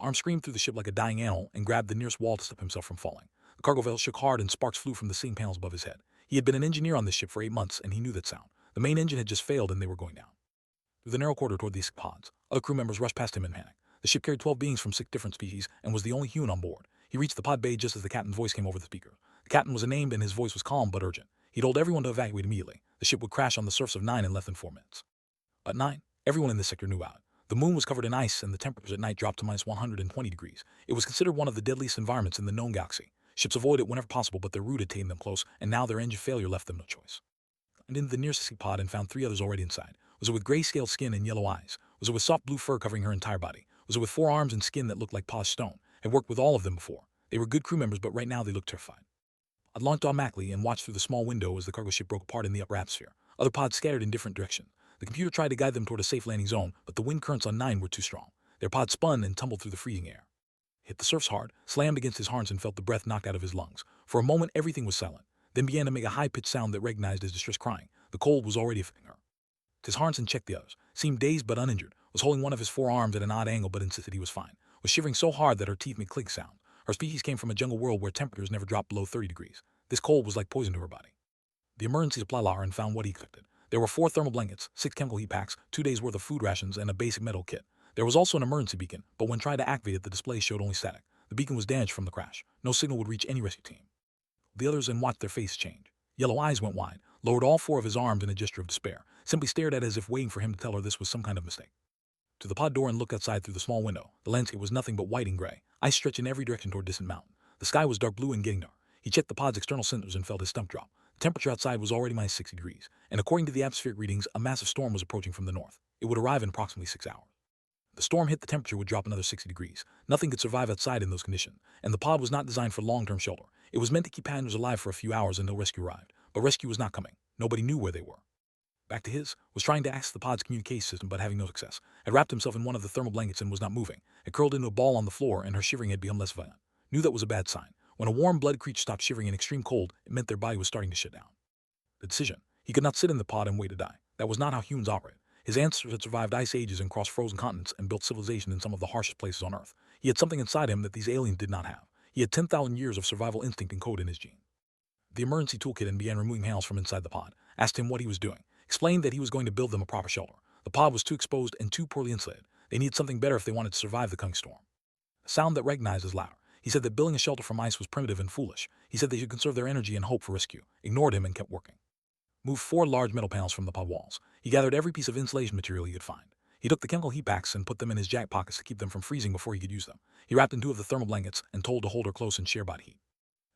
Arm screamed through the ship like a dying animal and grabbed the nearest wall to stop himself from falling. The cargo vessel shook hard and sparks flew from the ceiling panels above his head. He had been an engineer on this ship for 8 months and he knew that sound. The main engine had just failed and they were going down. Through the narrow corridor toward these pods, other crew members rushed past him in panic. The ship carried 12 beings from 6 different species and was the only human on board. He reached the pod bay just as the captain's voice came over the speaker. The captain was unnamed and his voice was calm but urgent. He told everyone to evacuate immediately. The ship would crash on the surface of 9 in less than 4 minutes. At 9, everyone in this sector knew about it. The moon was covered in ice and the temperatures at night dropped to minus 120 degrees. It was considered one of the deadliest environments in the known galaxy. Ships avoided it whenever possible, but their route had taken them close, and now their engine failure left them no choice. And into the nearest escape pod and found 3 others already inside. Was it with gray-scaled skin and yellow eyes? Was it with soft blue fur covering her entire body? Was it with 4 arms and skin that looked like polished stone? Had worked with all of them before. They were good crew members, but right now they looked terrified. I'd launched automatically and watched through the small window as the cargo ship broke apart in the upper atmosphere. Other pods scattered in different directions. The computer tried to guide them toward a safe landing zone, but the wind currents on 9 were too strong. Their pod spun and tumbled through the freezing air. Hit the surface hard, slammed against his harness and felt the breath knocked out of his lungs. For a moment everything was silent, then began to make a high-pitched sound that recognized as distress crying. The cold was already affecting her. His harness checked the others, seemed dazed but uninjured, was holding one of his 4 arms at an odd angle but insisted he was fine, was shivering so hard that her teeth made clicking sound. Her species came from a jungle world where temperatures never dropped below 30 degrees. This cold was like poison to her body. The emergency supply locker and found what he expected. There were 4 thermal blankets, 6 chemical heat packs, 2 days' worth of food rations, and a basic medical kit. There was also an emergency beacon, but when tried to activate it, the display showed only static. The beacon was damaged from the crash. No signal would reach any rescue team. The others then watched their faces change. Yellow eyes went wide, lowered all 4 of his arms in a gesture of despair, simply stared at it as if waiting for him to tell her this was some kind of mistake. To the pod door and looked outside through the small window. The landscape was nothing but white and gray, ice stretched in every direction toward distant mountain. The sky was dark blue and getting dark. He checked the pod's external sensors and felt his stomach drop. The temperature outside was already minus 60 degrees, and according to the atmospheric readings, a massive storm was approaching from the north. It would arrive in approximately 6 hours. The storm hit, the temperature would drop another 60 degrees. Nothing could survive outside in those conditions, and the pod was not designed for long-term shelter. It was meant to keep passengers alive for a few hours until rescue arrived, but rescue was not coming. Nobody knew where they were. Back to his, was trying to access the pod's communication system but having no success. Had wrapped himself in one of the thermal blankets and was not moving. Had curled into a ball on the floor and her shivering had become less violent. Knew that was a bad sign. When a warm-blooded creature stopped shivering in extreme cold, it meant their body was starting to shut down. The decision. He could not sit in the pod and wait to die. That was not how humans operate. His ancestors had survived ice ages and crossed frozen continents and built civilization in some of the harshest places on Earth. He had something inside him that these aliens did not have. He had 10,000 years of survival instinct encoded in his gene. The emergency toolkit and began removing panels from inside the pod. Asked him what he was doing. Explained that he was going to build them a proper shelter. The pod was too exposed and too poorly insulated. They needed something better if they wanted to survive the coming storm. A sound that recognized as louder. He said that building a shelter from ice was primitive and foolish. He said they should conserve their energy and hope for rescue. Ignored him and kept working. Moved 4 large metal panels from the pod walls. He gathered every piece of insulation material he could find. He took the chemical heat packs and put them in his jacket pockets to keep them from freezing before he could use them. He wrapped in 2 of the thermal blankets and told to hold her close and share body heat.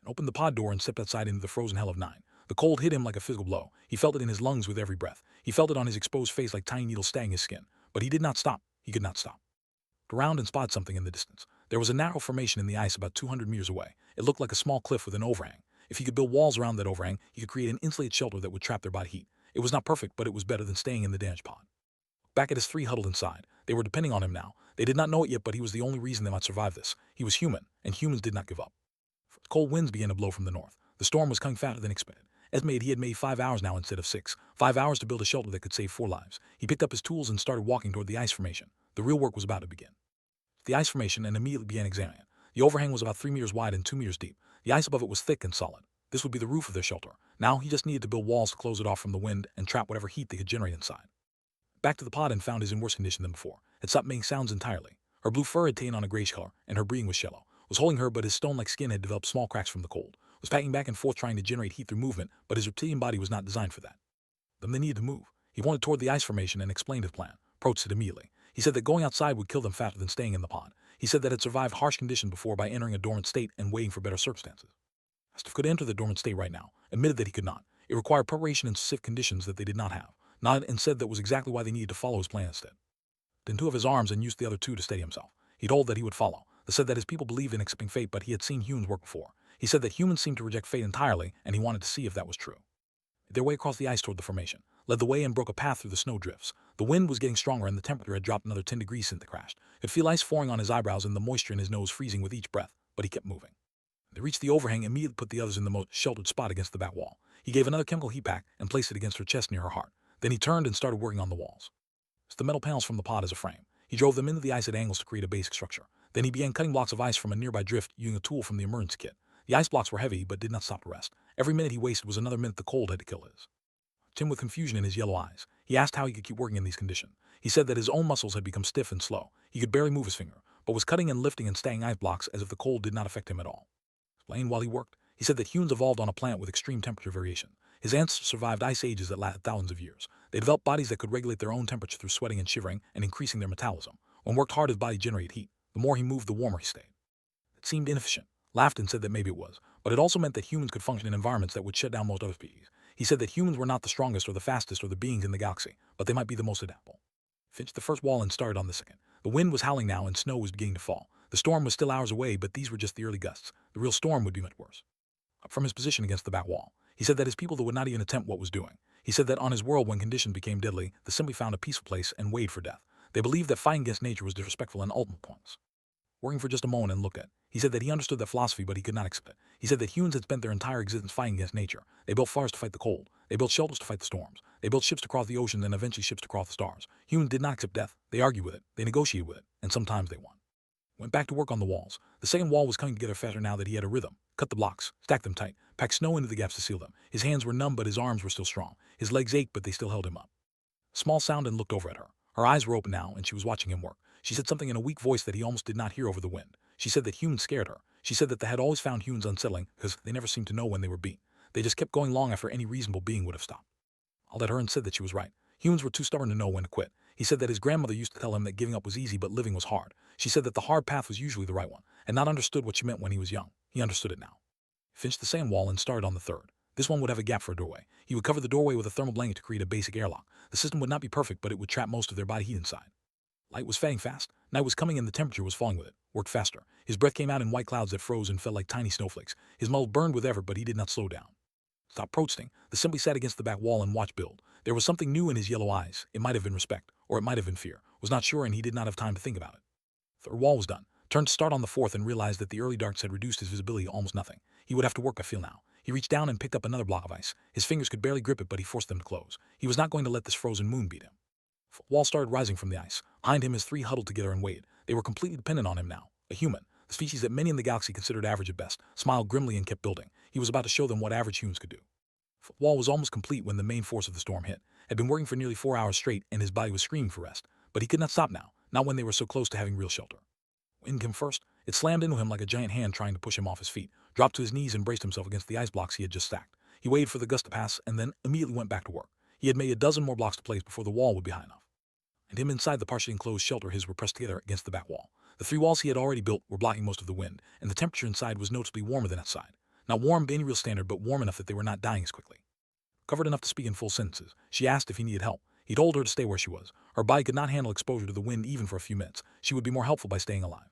And opened the pod door and stepped outside into the frozen hell of 9. The cold hit him like a physical blow. He felt it in his lungs with every breath. He felt it on his exposed face like tiny needles stabbing his skin. But he did not stop. He could not stop. Around and spotted something in the distance. There was a narrow formation in the ice about 200 meters away. It looked like a small cliff with an overhang. If he could build walls around that overhang, he could create an insulated shelter that would trap their body heat. It was not perfect, but it was better than staying in the damaged pod. Back at his 3 huddled inside. They were depending on him now. They did not know it yet, but he was the only reason they might survive this. He was human, and humans did not give up. Cold winds began to blow from the north. The storm was coming faster than expected. Estimated he had made 5 hours now instead of 6. 5 hours to build a shelter that could save 4 lives. He picked up his tools and started walking toward the ice formation. The real work was about to begin. The ice formation and immediately began examining it. The overhang was about 3 meters wide and 2 meters deep. The ice above it was thick and solid. This would be the roof of their shelter. Now he just needed to build walls to close it off from the wind and trap whatever heat they could generate inside. Back to the pod and found his in worse condition than before. Had stopped making sounds entirely. Her blue fur had taken on a grayish color, and her breathing was shallow. Was holding her, but his stone-like skin had developed small cracks from the cold. Was packing back and forth trying to generate heat through movement, but his reptilian body was not designed for that. Then they needed to move. He pointed toward the ice formation and explained his plan. Approached it immediately. He said that going outside would kill them faster than staying in the pod. He said that it survived harsh conditions before by entering a dormant state and waiting for better circumstances. Asked if could enter the dormant state right now. Admitted that he could not. It required preparation in specific conditions that they did not have. Nodded and said that was exactly why they needed to follow his plan instead. Then 2 of his arms and used the other 2 to steady himself. He told that he would follow. They said that his people believed in accepting fate, but he had seen humans work before. He said that humans seemed to reject fate entirely, and he wanted to see if that was true. Made their way across the ice toward the formation, led the way and broke a path through the snow drifts. The wind was getting stronger and the temperature had dropped another 10 degrees since they crashed. He could feel ice forming on his eyebrows and the moisture in his nose freezing with each breath, but he kept moving. They reached the overhang and immediately put the others in the most sheltered spot against the back wall. He gave another chemical heat pack and placed it against her chest near her heart. Then he turned and started working on the walls. Used the metal panels from the pod as a frame. He drove them into the ice at angles to create a basic structure. Then he began cutting blocks of ice from a nearby drift using a tool from the emergency kit. The ice blocks were heavy, but did not stop to rest. Every minute he wasted was another minute the cold had to kill his. Tim with confusion in his yellow eyes. He asked how he could keep working in these conditions. He said that his own muscles had become stiff and slow. He could barely move his finger, but was cutting and lifting and staying ice blocks as if the cold did not affect him at all. Explained while he worked, he said that humans evolved on a planet with extreme temperature variation. His ancestors survived ice ages that lasted thousands of years. They developed bodies that could regulate their own temperature through sweating and shivering and increasing their metabolism. When worked hard, his body generated heat. The more he moved, the warmer he stayed. It seemed inefficient. Laughed and said that maybe it was, but it also meant that humans could function in environments that would shut down most other species. He said that humans were not the strongest or the fastest or the beings in the galaxy, but they might be the most adaptable. Finished the first wall and started on the second. The wind was howling now and snow was beginning to fall. The storm was still hours away, but these were just the early gusts. The real storm would be much worse. Up from his position against the back wall, he said that his people would not even attempt what was doing. He said that on his world, when conditions became deadly, they simply found a peaceful place and waited for death. They believed that fighting against nature was disrespectful and ultimate points. Working for just a moment and looked at. He said that he understood that philosophy, but he could not accept it. He said that humans had spent their entire existence fighting against nature. They built fires to fight the cold. They built shelters to fight the storms. They built ships to cross the ocean and eventually ships to cross the stars. Humans did not accept death. They argued with it. They negotiated with it. And sometimes they won. Went back to work on the walls. The second wall was coming together faster now that he had a rhythm. Cut the blocks. Stacked them tight. Packed snow into the gaps to seal them. His hands were numb, but his arms were still strong. His legs ached, but they still held him up. Small sound and looked over at her. Her eyes were open now, and she was watching him work. She said something in a weak voice that he almost did not hear over the wind. She said that humans scared her. She said that they had always found humans unsettling because they never seemed to know when they were beaten. They just kept going long after any reasonable being would have stopped. All at her and said that she was right. Humans were too stubborn to know when to quit. He said that his grandmother used to tell him that giving up was easy but living was hard. She said that the hard path was usually the right one, and not understood what she meant when he was young. He understood it now. He finished the same wall and started on the third. This one would have a gap for a doorway. He would cover the doorway with a thermal blanket to create a basic airlock. The system would not be perfect, but it would trap most of their body heat inside. Light was fading fast. Night was coming and the temperature was falling with it. Worked faster. His breath came out in white clouds that froze and fell like tiny snowflakes. His muscles burned with effort, but he did not slow down. Stopped protesting. The simply sat against the back wall and watched build. There was something new in his yellow eyes. It might have been respect, or it might have been fear. Was not sure, and he did not have time to think about it. Third wall was done. Turned to start on the fourth and realized that the early darkness had reduced his visibility to almost nothing. He would have to work, I feel now. He reached down and picked up another block of ice. His fingers could barely grip it, but he forced them to close. He was not going to let this frozen moon beat him. Wall started rising from the ice. Behind him, his three huddled together and waited. They were completely dependent on him now. A human, the species that many in the galaxy considered average at best, smiled grimly and kept building. He was about to show them what average humans could do. Wall was almost complete when the main force of the storm hit. Had been working for nearly 4 hours straight, and his body was screaming for rest. But he could not stop now, not when they were so close to having real shelter. Wind came first. It slammed into him like a giant hand trying to push him off his feet, dropped to his knees and braced himself against the ice blocks he had just stacked. He waited for the gust to pass and then immediately went back to work. He had made a dozen more blocks to place before the wall would be high enough. And him inside the partially enclosed shelter his were pressed together against the back wall. The 3 walls he had already built were blocking most of the wind, and the temperature inside was noticeably warmer than outside. Not warm by any real standard, but warm enough that they were not dying as quickly. Covered enough to speak in full sentences, she asked if he needed help. He told her to stay where she was. Her body could not handle exposure to the wind even for a few minutes. She would be more helpful by staying alive.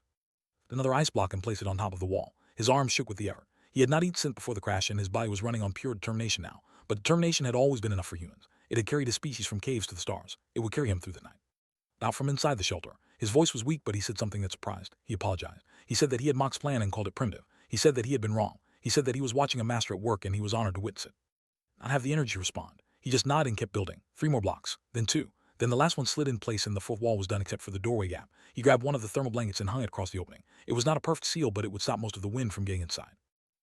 Another ice block and placed it on top of the wall. His arms shook with the effort. He had not eaten since before the crash, and his body was running on pure determination now. But determination had always been enough for humans. It had carried his species from caves to the stars. It would carry him through the night. Out from inside the shelter. His voice was weak, but he said something that surprised. He apologized. He said that he had mocked plan and called it primitive. He said that he had been wrong. He said that he was watching a master at work and he was honored to witness it. Not have the energy to respond. He just nodded and kept building. 3 more blocks. Then 2. Then the last one slid in place and the 4th wall was done except for the doorway gap. He grabbed one of the thermal blankets and hung it across the opening. It was not a perfect seal, but it would stop most of the wind from getting inside.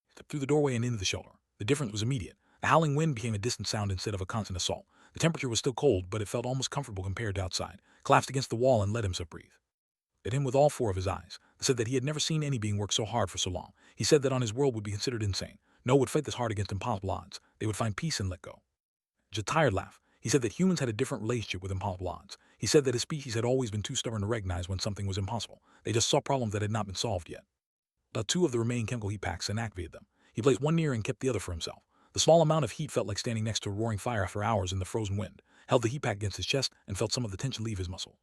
He stepped through the doorway and into the shelter. The difference was immediate. The howling wind became a distant sound instead of a constant assault. The temperature was still cold, but it felt almost comfortable compared to outside. Collapsed against the wall and let himself breathe. At him with all 4 of his eyes. Said that he had never seen any being work so hard for so long. He said that on his world would be considered insane. No would fight this hard against impossible odds. They would find peace and let go. Just a tired laugh. He said that humans had a different relationship with impossible odds. He said that his species had always been too stubborn to recognize when something was impossible. They just saw problems that had not been solved yet. Got 2 of the remaining chemical heat packs and activated them. He placed one near and kept the other for himself. The small amount of heat felt like standing next to a roaring fire after hours in the frozen wind. Held the heat pack against his chest and felt some of the tension leave his muscle.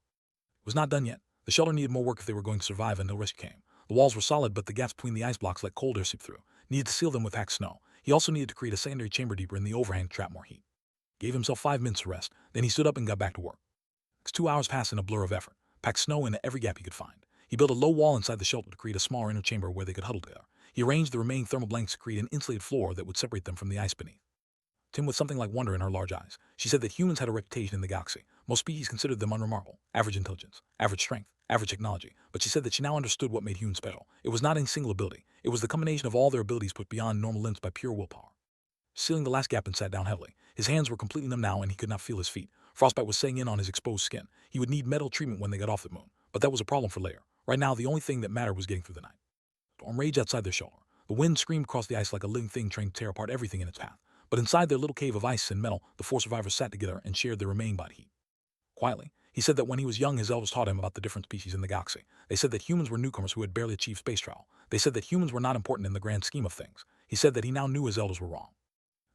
It was not done yet. The shelter needed more work if they were going to survive until rescue came. The walls were solid, but the gaps between the ice blocks let cold air seep through. Needed to seal them with packed snow. He also needed to create a secondary chamber deeper in the overhang to trap more heat. Gave himself 5 minutes to rest. Then he stood up and got back to work. 2 hours passed in a blur of effort. Packed snow into every gap he could find. He built a low wall inside the shelter to create a smaller inner chamber where they could huddle together. He arranged the remaining thermal blankets to create an insulated floor that would separate them from the ice beneath. Tim with something like wonder in her large eyes. She said that humans had a reputation in the galaxy. Most species considered them unremarkable. Average intelligence, average strength, average technology, but she said that she now understood what made humans special. It was not any single ability. It was the combination of all their abilities put beyond normal limits by pure willpower. Sealing the last gap and sat down heavily. His hands were completely numb now and he could not feel his feet. Frostbite was setting in on his exposed skin. He would need medical treatment when they got off the moon, but that was a problem for Lair. Right now, the only thing that mattered was getting through the night. Storm raged outside their shelter. The wind screamed across the ice like a living thing trying to tear apart everything in its path. But inside their little cave of ice and metal, the 4 survivors sat together and shared their remaining body heat. Quietly, he said that when he was young, his elders taught him about the different species in the galaxy. They said that humans were newcomers who had barely achieved space travel. They said that humans were not important in the grand scheme of things. He said that he now knew his elders were wrong.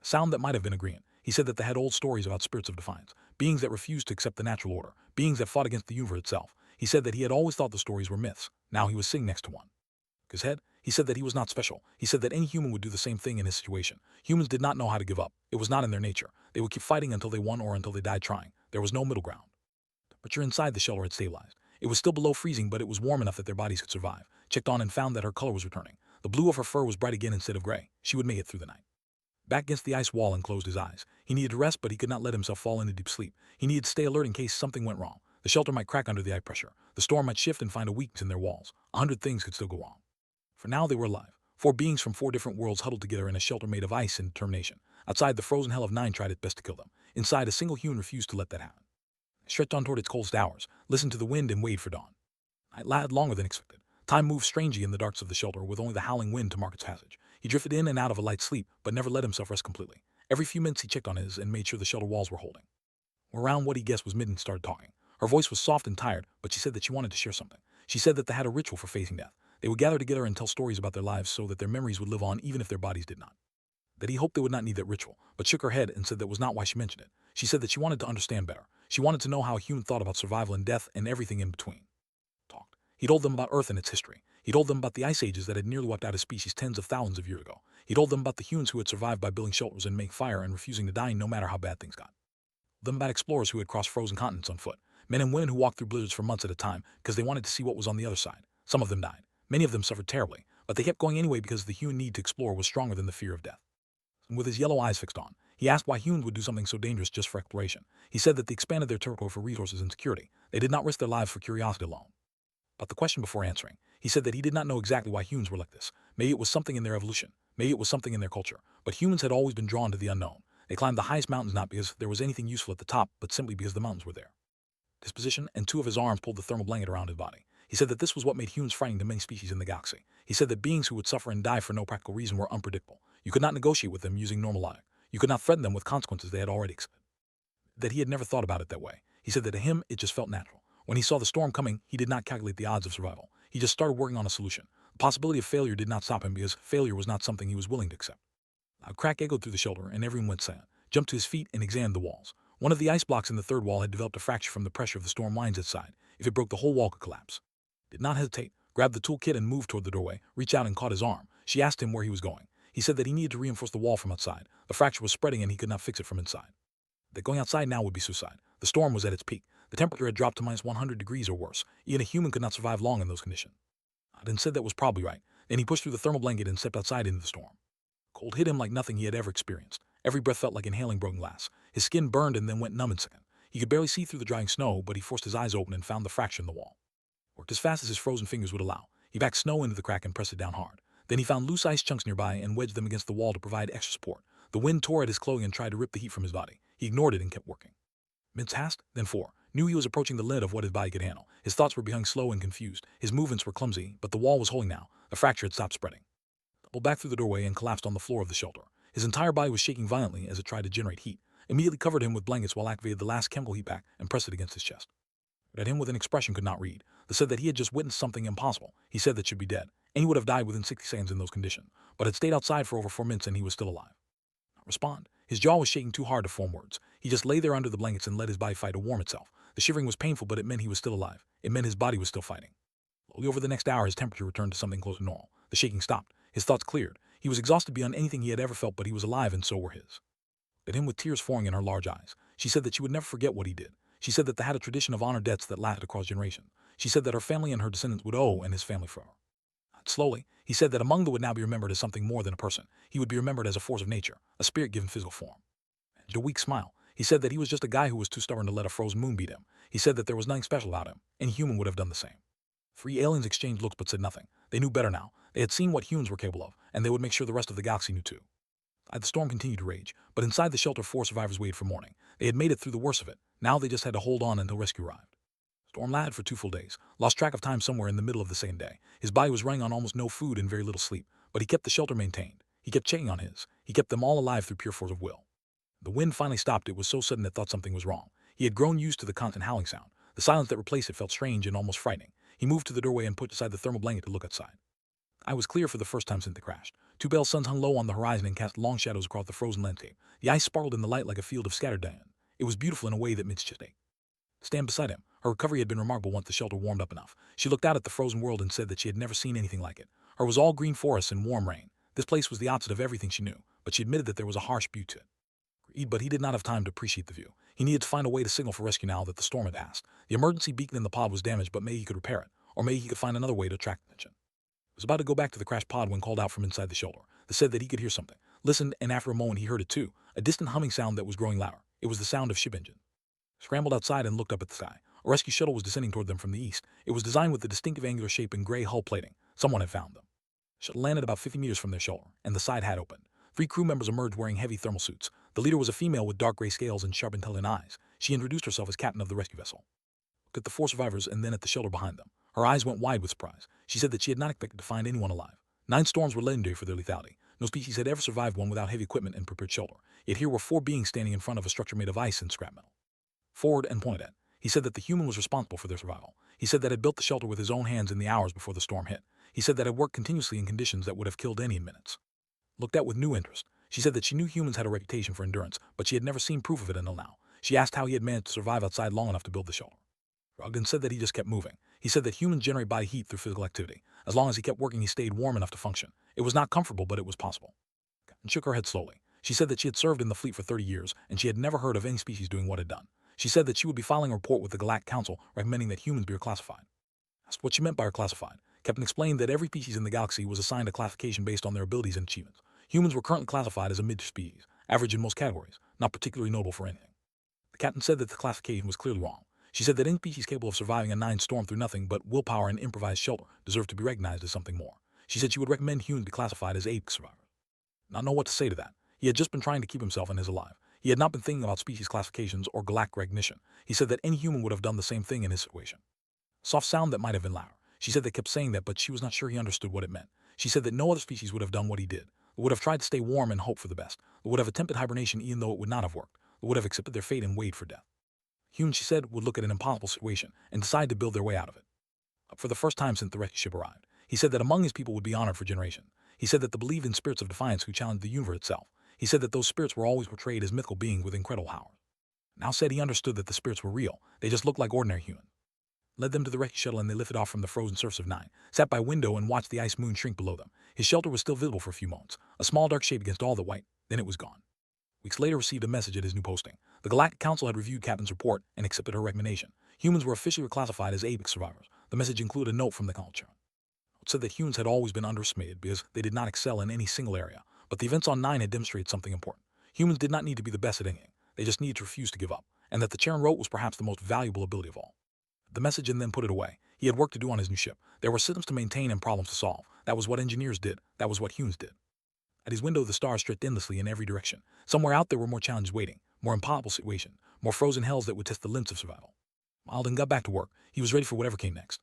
A sound that might have been agreeing. He said that they had old stories about spirits of defiance, beings that refused to accept the natural order, beings that fought against the universe itself. He said that he had always thought the stories were myths. Now he was sitting next to one. His head, he said that he was not special. He said that any human would do the same thing in his situation. Humans did not know how to give up. It was not in their nature. They would keep fighting until they won or until they died trying. There was no middle ground. The temperature inside the shelter had stabilized. It was still below freezing, but it was warm enough that their bodies could survive. Checked on and found that her color was returning. The blue of her fur was bright again instead of gray. She would make it through the night. Back against the ice wall and closed his eyes. He needed to rest, but he could not let himself fall into deep sleep. He needed to stay alert in case something went wrong. The shelter might crack under the ice pressure. The storm might shift and find a weakness in their walls. 100 things could still go wrong. For now, they were alive. 4 beings from 4 different worlds huddled together in a shelter made of ice and determination. Outside, the frozen hell of 9 tried its best to kill them. Inside, a single human refused to let that happen. It stretched on toward its coldest hours, listened to the wind and waited for dawn. Night lasted longer than expected. Time moved strangely in the darks of the shelter with only the howling wind to mark its passage. He drifted in and out of a light sleep, but never let himself rest completely. Every few minutes he checked on his and made sure the shelter walls were holding. Around what he guessed was midnight started talking. Her voice was soft and tired, but she said that she wanted to share something. She said that they had a ritual for facing death. They would gather together and tell stories about their lives so that their memories would live on even if their bodies did not. That he hoped they would not need that ritual, but shook her head and said that was not why she mentioned it. She said that she wanted to understand better. She wanted to know how a human thought about survival and death and everything in between. Talked. He told them about Earth and its history. He told them about the ice ages that had nearly wiped out his species tens of thousands of years ago. He told them about the humans who had survived by building shelters and making fire and refusing to die no matter how bad things got. Them about explorers who had crossed frozen continents on foot. Men and women who walked through blizzards for months at a time because they wanted to see what was on the other side. Some of them died. Many of them suffered terribly, but they kept going anyway because the human need to explore was stronger than the fear of death. And with his yellow eyes fixed on, he asked why humans would do something so dangerous just for exploration. He said that they expanded their territory for resources and security. They did not risk their lives for curiosity alone. But the question before answering, he said that he did not know exactly why humans were like this. Maybe it was something in their evolution. Maybe it was something in their culture. But humans had always been drawn to the unknown. They climbed the highest mountains not because there was anything useful at the top, but simply because the mountains were there. His position and 2 of his arms pulled the thermal blanket around his body. He said that this was what made humans frightening to many species in the galaxy. He said that beings who would suffer and die for no practical reason were unpredictable. You could not negotiate with them using normal logic. You could not threaten them with consequences they had already accepted. That he had never thought about it that way. He said that to him, it just felt natural. When he saw the storm coming, he did not calculate the odds of survival. He just started working on a solution. The possibility of failure did not stop him because failure was not something he was willing to accept. A crack echoed through the shelter and everyone went silent, jumped to his feet and examined the walls. One of the ice blocks in the 3rd wall had developed a fracture from the pressure of the storm winds outside. If it broke, the whole wall could collapse. Did not hesitate, grabbed the toolkit and moved toward the doorway, reached out and caught his arm. She asked him where he was going. He said that he needed to reinforce the wall from outside. The fracture was spreading and he could not fix it from inside. That going outside now would be suicide. The storm was at its peak. The temperature had dropped to minus 100 degrees or worse. Even a human could not survive long in those conditions. Then said that was probably right. Then he pushed through the thermal blanket and stepped outside into the storm. Cold hit him like nothing he had ever experienced. Every breath felt like inhaling broken glass. His skin burned and then went numb in a second. He could barely see through the drying snow, but he forced his eyes open and found the fracture in the wall. Worked as fast as his frozen fingers would allow. He backed snow into the crack and pressed it down hard. Then he found loose ice chunks nearby and wedged them against the wall to provide extra support. The wind tore at his clothing and tried to rip the heat from his body. He ignored it and kept working. Minutes passed, then 4. Knew he was approaching the limit of what his body could handle. His thoughts were becoming slow and confused. His movements were clumsy, but the wall was holding now. The fracture had stopped spreading. Pulled back through the doorway and collapsed on the floor of the shelter. His entire body was shaking violently as it tried to generate heat. Immediately covered him with blankets while activated the last chemical heat pack and pressed it against his chest. But at him with an expression could not read. They said that he had just witnessed something impossible. He said that should be dead, and he would have died within 60 seconds in those conditions, but had stayed outside for over 4 minutes and he was still alive. Not respond. His jaw was shaking too hard to form words. He just lay there under the blankets and let his body fight to warm itself. The shivering was painful, but it meant he was still alive. It meant his body was still fighting. Slowly over the next hour, his temperature returned to something close to normal. The shaking stopped. His thoughts cleared. He was exhausted beyond anything he had ever felt, but he was alive and so were his. At him with tears forming in her large eyes. She said that she would never forget what he did. She said that they had a tradition of honor debts that lasted across generations. She said that her family and her descendants would owe and his family forever. Slowly, he said that among them would now be remembered as something more than a person. He would be remembered as a force of nature, a spirit given physical form. And a weak smile. He said that he was just a guy who was too stubborn to let a frozen moon beat him. He said that there was nothing special about him. Any human would have done the same. Three aliens exchanged looks but said nothing. They knew better now. They had seen what humans were capable of, and they would make sure the rest of the galaxy knew too. The storm continued to rage, but inside the shelter 4 survivors waited for morning. They had made it through the worst of it. Now they just had to hold on until rescue arrived. Storm lasted for 2 full days, lost track of time somewhere in the middle of the second day. His body was running on almost no food and very little sleep, but he kept the shelter maintained. He kept checking on his. He kept them all alive through pure force of will. The wind finally stopped. It was so sudden that thought something was wrong. He had grown used to the constant howling sound. The silence that replaced it felt strange and almost frightening. He moved to the doorway and put aside the thermal blanket to look outside. I was clear for the first time since the crash. 2 pale suns hung low on the horizon and cast long shadows across the frozen landscape. The ice sparkled in the light like a field of scattered diamonds. It was beautiful in a way that made Chit stand beside him. Her recovery had been remarkable once the shelter warmed up enough. She looked out at the frozen world and said that she had never seen anything like it. Her was all green forests and warm rain. This place was the opposite of everything she knew, but she admitted that there was a harsh beauty to it. But he did not have time to appreciate the view. He needed to find a way to signal for rescue now that the storm had passed. The emergency beacon in the pod was damaged, but maybe he could repair it, or maybe he could find another way to attract attention. He was about to go back to the crashed pod when called out from inside the shelter. They said that he could hear something. Listened, and after a moment he heard it too, a distant humming sound that was growing louder. It was the sound of ship engines. Scrambled outside and looked up at the sky. A rescue shuttle was descending toward them from the east. It was designed with the distinctive angular shape and gray hull plating. Someone had found them. The shuttle landed about 50 meters from their shoulder, and the side hatch opened. 3 crew members emerged wearing heavy thermal suits. The leader was a female with dark gray scales and sharp, intelligent eyes. She introduced herself as captain of the rescue vessel. Looked at the 4 survivors and then at the shelter behind them. Her eyes went wide with surprise. She said that she had not expected to find anyone alive. 9 storms were legendary for their lethality. No species had ever survived one without heavy equipment and prepared shelter. Yet here were 4 beings standing in front of a structure made of ice and scrap metal. Forward and pointed at. He said that the human was responsible for their survival. He said that had built the shelter with his own hands in the hours before the storm hit. He said that had worked continuously in conditions that would have killed any in minutes. Looked at with new interest. She said that she knew humans had a reputation for endurance, but she had never seen proof of it until now. She asked how he had managed to survive outside long enough to build the shelter. Ogden said that he just kept moving. He said that humans generate body heat through physical activity. As long as he kept working, he stayed warm enough to function. It was not comfortable, but it was possible. And shook her head slowly. She said that she had served in the fleet for 30 years, and she had never heard of any species doing what it had done. She said that she would be filing a report with the Galactic Council recommending that humans be reclassified. Asked what she meant by reclassified. Captain explained that every species in the galaxy was assigned a classification based on their abilities and achievements. Humans were currently classified as a mid-species, average in most categories, not particularly notable for anything. The captain said that the classification was clearly wrong. She said that any species capable of surviving a 9 storm through nothing but willpower and improvised shelter deserved to be recognized as something more. She said she would recommend humans be classified as apex survivors. Not know what to say to that. He had just been trying to keep himself and his alive. He had not been thinking about species classifications or galactic recognition. He said that any human would have done the same thing in his situation. Soft sound that might have been louder. She said they kept saying that, but she was not sure he understood what it meant. She said that no other species would have done what he did. They would have tried to stay warm and hope for the best. They would have attempted hibernation even though it would not have worked. They would have accepted their fate and waited for death. Humans, she said, would look at an impossible situation and decide to build their way out of it. For the first time since the rescue ship arrived, he said that among his people would be honored for generations. He said that they believed in spirits of defiance who challenged the universe itself. He said that those spirits were always portrayed as mythical beings with incredible powers. Now said he understood that the spirits were real. They just looked like ordinary humans. Led them to the rescue shuttle and they lifted off from the frozen surface of 9, sat by a window and watched the ice moon shrink below them. His shelter was still visible for a few moments, a small dark shape against all the white, then it was gone. Weeks later received a message at his new posting. The Galactic Council had reviewed Captain's report and accepted her recommendation. Humans were officially reclassified as apex survivors. The message included a note from the Council. It said that humans had always been underestimated because they did not excel in any single area, but the events on 9 had demonstrated something important. Humans did not need to be the best at anything. They just needed to refuse to give up, and that the Charon wrote was perhaps the most valuable ability of all. The message and then put it away. He had work to do on his new ship. There were systems to maintain and problems to solve. That was what engineers did. That was what humans did. At his window, the stars stretched endlessly in every direction. Somewhere out there were more challenges waiting, more impossible situations, more frozen hells that would test the limits of survival. Alden got back to work. He was ready for whatever came next.